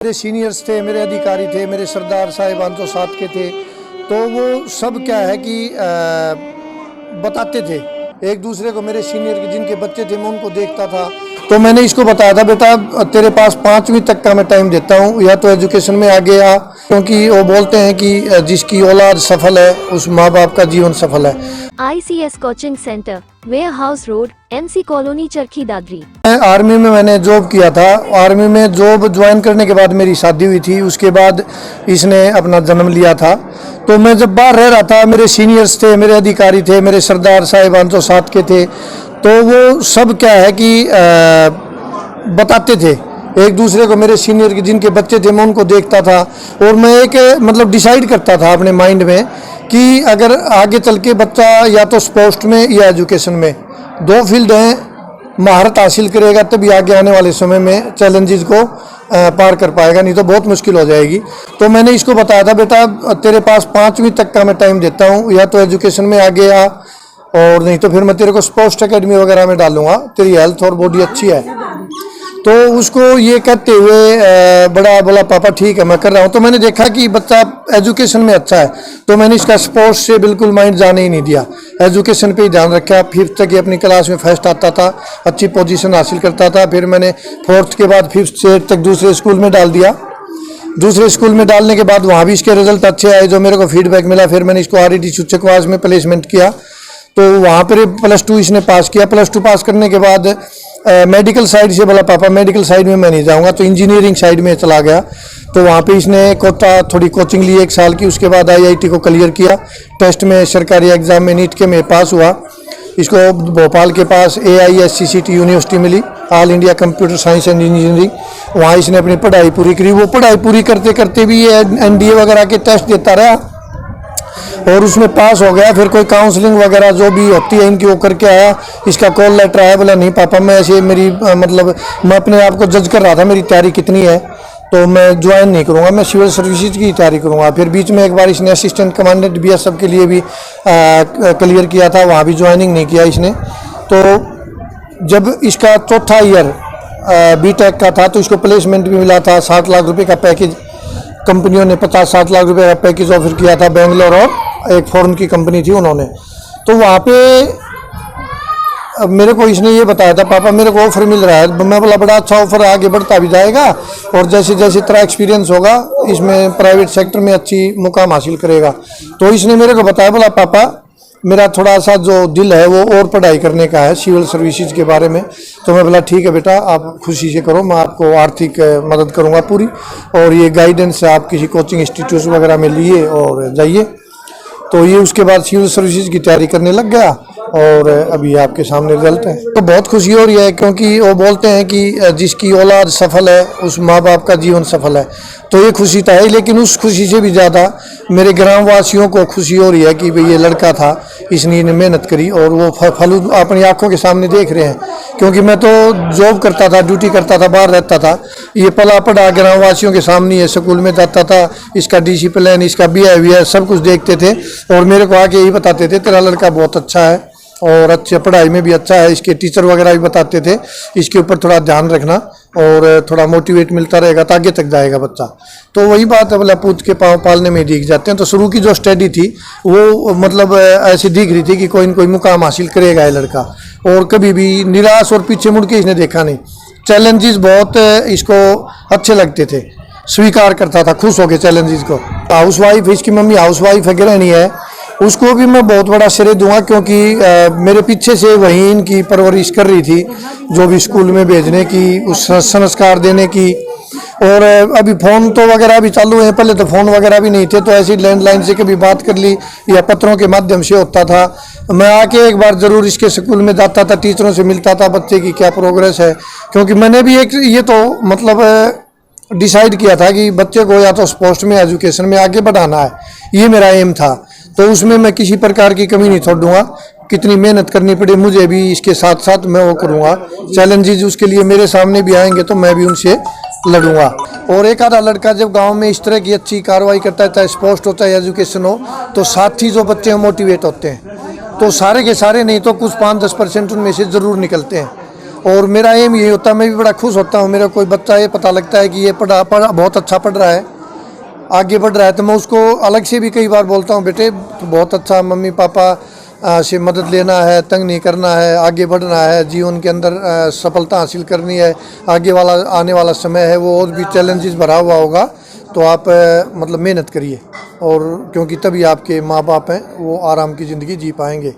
मेरे सीनियर्स थे, मेरे अधिकारी थे, मेरे सरदार साहिबान जो साथ के थे, तो वो सब क्या है कि बताते थे एक दूसरे को। मेरे सीनियर के जिनके बच्चे थे मैं उनको देखता था, तो मैंने इसको बताया था, बेटा तेरे पास 5वीं तक का मैं टाइम देता हूँ, या तो एजुकेशन में आगे आ, क्योंकि वो बोलते हैं कि जिसकी औलाद सफल है उस माँ बाप का जीवन सफल है। ICS coaching centre, warehouse road, MC colony, Charkhi Dadri. Army में मैंने जॉब किया था। आर्मी में जॉब ज्वाइन करने के बाद मेरी शादी हुई थी, उसके बाद इसने अपना जन्म लिया था। तो मैं जब बाहर रह रहा था, मेरे सीनियर्स थे, मेरे अधिकारी थे, मेरे सरदार साहिबान जो साथ के थे, तो वो सब क्या है कि बताते थे एक दूसरे को। मेरे सीनियर के जिनके बच्चे थे मैं उनको देखता था, और मैं एक मतलब डिसाइड करता था अपने माइंड में कि अगर आगे चल के बच्चा या तो स्पोर्ट्स में या एजुकेशन में, दो फील्ड हैं, महारत हासिल करेगा तभी आगे आने वाले समय में चैलेंजेस को पार कर पाएगा, नहीं तो बहुत मुश्किल हो जाएगी। तो मैंने इसको बताया था, बेटा तेरे पास 5वीं तक का मैं टाइम देता हूँ, या तो एजुकेशन में आगे आ, और नहीं तो फिर मैं तेरे को स्पोर्ट्स एकेडमी वगैरह में डालूंगा, तेरी हेल्थ और बॉडी अच्छी है। तो उसको ये कहते हुए बड़ा बोला, पापा ठीक है मैं कर रहा हूँ। तो मैंने देखा कि बच्चा एजुकेशन में अच्छा है, तो मैंने इसका स्पोर्ट्स से बिल्कुल माइंड जाने ही नहीं दिया, एजुकेशन पे ही ध्यान रखा। 5th तक ये अपनी क्लास में फर्स्ट आता था, अच्छी पोजीशन हासिल करता था। फिर मैंने 4th के बाद 5th से 8th तक दूसरे स्कूल में डाल दिया। दूसरे स्कूल में डालने के बाद वहाँ भी इसके रिजल्ट अच्छे आए, जो मेरे को फीडबैक मिला। फिर मैंने इसको RED छुच्छकवास में प्लेसमेंट किया, तो वहाँ पर +2 इसने पास किया। +2 पास करने के बाद मेडिकल साइड से बोला, पापा मेडिकल साइड में मैं नहीं जाऊंगा, तो इंजीनियरिंग साइड में चला गया। तो वहाँ पे इसने थोड़ी कोचिंग ली 1 साल की। उसके बाद IIT को क्लियर किया, टेस्ट में सरकारी एग्जाम में नीट के में पास हुआ। इसको भोपाल के पास AISCCT यूनिवर्सिटी मिली, all India computer science and engineering. वहाँ इसने अपनी पढ़ाई पूरी करी। वो पढ़ाई पूरी करते करते भी ये NDA वगैरह के टेस्ट देता रहा और उसमें पास हो गया। फिर कोई काउंसलिंग वगैरह जो भी होती है इनकी वो करके आया। इसका कॉल लेटर आया, बोला नहीं पापा मैं ऐसे मेरी मतलब मैं अपने आप को जज कर रहा था मेरी तैयारी कितनी है, तो मैं ज्वाइन नहीं करूँगा, मैं सिविल सर्विसेज की तैयारी करूँगा। फिर बीच में एक बार इसने असिस्टेंट कमांडेंट BSF के लिए भी क्लियर किया था, वहाँ भी ज्वाइनिंग नहीं किया इसने। तो जब इसका 4था ईयर BTech का था, तो इसको प्लेसमेंट भी मिला था। 60 लाख रुपये का पैकेज, कंपनियों ने 50-60 लाख रुपए का पैकेज ऑफर किया था, बेंगलोर और एक फॉरेन की कंपनी थी उन्होंने। तो वहाँ पे मेरे को इसने ये बताया था, पापा मेरे को ऑफर मिल रहा है। मैं बोला बड़ा अच्छा ऑफर, आगे बढ़ता भी जाएगा और जैसे जैसे तेरा एक्सपीरियंस होगा इसमें प्राइवेट सेक्टर में अच्छी मुकाम हासिल करेगा। तो इसने मेरे को बताया, बोला पापा मेरा थोड़ा सा जो दिल है वो और पढ़ाई करने का है सिविल सर्विसेज के बारे में। तो मैं बोला ठीक है बेटा आप खुशी से करो, मैं आपको आर्थिक मदद करूंगा पूरी, और ये गाइडेंस आप किसी कोचिंग इंस्टीट्यूट वगैरह में लिए और जाइए। तो ये उसके बाद सिविल सर्विसेज की तैयारी करने लग गया और अभी आपके सामने रिजल्ट है। तो बहुत खुशी हो रही है, क्योंकि वो बोलते हैं कि जिसकी औलाद सफल है उस माँ बाप का जीवन सफल है। तो ये खुशी तो है, लेकिन उस खुशी से भी ज़्यादा मेरे ग्रामवासियों को खुशी हो रही है कि भाई ये लड़का था, इसने मेहनत करी और वो फल अपनी आंखों के सामने देख रहे हैं। क्योंकि मैं तो जॉब करता था, ड्यूटी करता था, बाहर रहता था, ये पला पड़ा ग्रामवासियों के सामने है, स्कूल में जाता था, इसका डिसिप्लिन, इसका बिहेवियर सब कुछ देखते थे और मेरे को आके यही बताते थे तेरा लड़का बहुत अच्छा है और अच्छे पढ़ाई में भी अच्छा है। इसके टीचर वगैरह भी बताते थे इसके ऊपर थोड़ा ध्यान रखना और थोड़ा मोटिवेट मिलता रहेगा तो आगे तक जाएगा बच्चा। तो वही बात है, बोला पूत के पाँव पालने में दिख जाते हैं। तो शुरू की जो स्टडी थी वो मतलब ऐसी दिख रही थी कि कोई न कोई मुकाम हासिल करेगा ये लड़का, और कभी भी निराश और पीछे मुड़ के इसने देखा नहीं। चैलेंजेस बहुत इसको अच्छे लगते थे, स्वीकार करता था खुश होकर चैलेंजेस को। हाउसवाइफ, इसकी मम्मी हाउसवाइफ है, गृहिणी है, उसको भी मैं बहुत बड़ा श्रेय दूंगा, क्योंकि मेरे पीछे से वही इनकी परवरिश कर रही थी, जो भी स्कूल में भेजने की, उस संस्कार देने की। और अभी फ़ोन तो वगैरह भी चालू हैं, पहले तो फ़ोन वगैरह भी नहीं थे, तो ऐसी लैंडलाइन से कभी बात कर ली या पत्रों के माध्यम से होता था। मैं आके एक बार ज़रूर इसके स्कूल में जाता था, टीचरों से मिलता था, बच्चे की क्या प्रोग्रेस है, क्योंकि मैंने भी एक ये तो मतलब डिसाइड किया था कि बच्चे को या तो स्पोर्ट्स में एजुकेशन में आगे बढ़ाना है, ये मेरा एम था। तो उसमें मैं किसी प्रकार की कमी नहीं छोड़ूंगा, कितनी मेहनत करनी पड़े मुझे भी इसके साथ साथ मैं वो करूँगा। चैलेंजेस उसके लिए मेरे सामने भी आएंगे तो मैं भी उनसे लड़ूंगा। और एक आधा लड़का जब गांव में इस तरह की अच्छी कार्रवाई करता है, चाहे स्पोर्ट्स हो चाहे एजुकेशन हो, तो साथी जो बच्चे मोटिवेट होते हैं। तो सारे के सारे नहीं तो कुछ 5-10% उनमें से ज़रूर निकलते हैं। और मेरा एम यही होता है, मैं भी बड़ा खुश होता हूँ, मेरा कोई बच्चा ये पता लगता है कि ये बहुत अच्छा पढ़ रहा है, आगे बढ़ रहा है, तो मैं उसको अलग से भी कई बार बोलता हूँ, बेटे तो बहुत अच्छा, मम्मी पापा से मदद लेना है, तंग नहीं करना है, आगे बढ़ना है, जीवन के अंदर सफलता हासिल करनी है, आगे वाला आने वाला समय है वो और भी चैलेंजेस भरा हुआ होगा, तो आप मतलब मेहनत करिए, और क्योंकि तभी आपके माँ बाप हैं वो आराम की ज़िंदगी जी पाएंगे।